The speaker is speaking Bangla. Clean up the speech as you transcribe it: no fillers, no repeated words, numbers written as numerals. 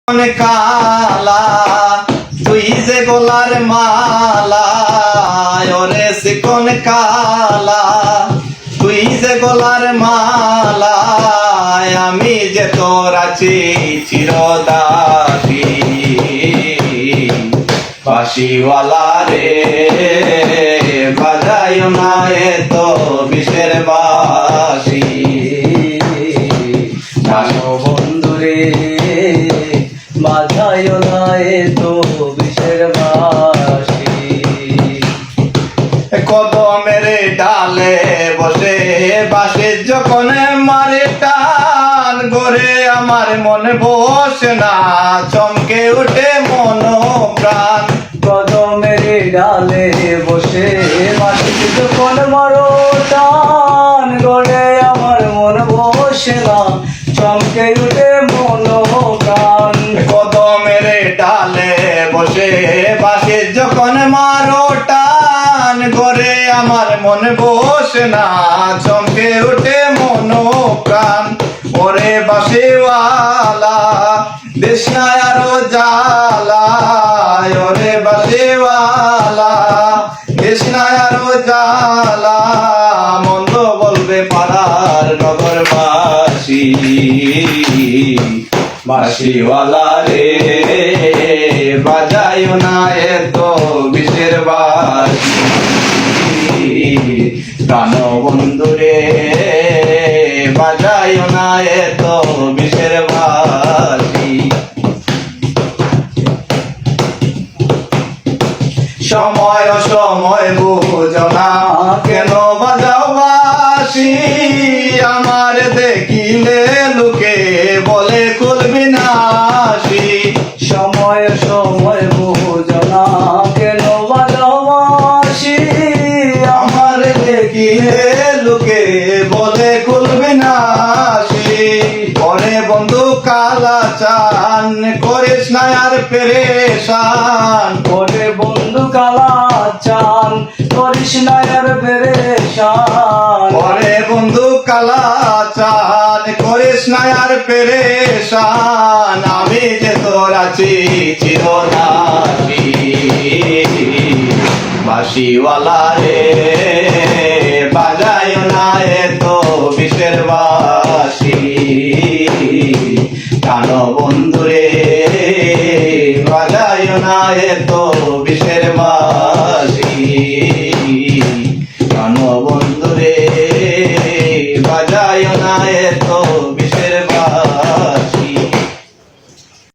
কালা তুই যে গোলার মালা, ওরে চিকন কালা তুই যে গোলার মালা, আমি যে তোর আছি চিরদাসী। বাঁশিওয়ালা রে বাজায় না তো বিষের বাঁশি, জানো বন্ধু রে বাজায় না তো বিষের বাঁশি। কদমের ডালে বসে বাঁশি যখন মারে টান, গরে আমার মন বসে না, চমকে উঠে মন প্রাণ। কদমের ডালে বসে বাঁশি যখন মারো টান, গড়ে আমার মন বসে না, চমকে উঠে মন প্রাণ। কদমের ডালে বসে বাঁশি যখন মারো টান, গরে আমার মন বসে না, চমকে উঠে মন প্রাণ। ওরে বাঁশিওয়ালা দেশ না আরো জ্বালা, ওরে বাঁশিওয়ালা দেশ না আরো জ্বালা, মন্দ বলবে পাড়ার নগরবাসী। বাঁশিওয়ালা রে বাজায় না তো বিষের বাঁশি, প্রাণ বন্ধু রে বাজায় না তো বিষের বাঁশি। সময় সময় বুঝো না কেন বাজাও বাঁশি, আমার দেখিলে লোকে বলে খুলবি না আসি। সময় সময় বুঝো না কেন বাজাও বাঁশি, আমার দেখিলে লোকে বলে খুলবি না আসি। পরে বন্ধু কালা চান করিস না আর পেরেশান, ওরে বন্ধু কালা চান করিস না আর পেরেশান। পরে বন্ধু কালা চান করিস না আর পেরেশান, আমি যে তোর আছি চিরদাসী। বাঁশিওয়ালা রে বাজায় না তো বিষের বাঁশি, প্রাণ বন্ধু রে বাজায় না তো বিষের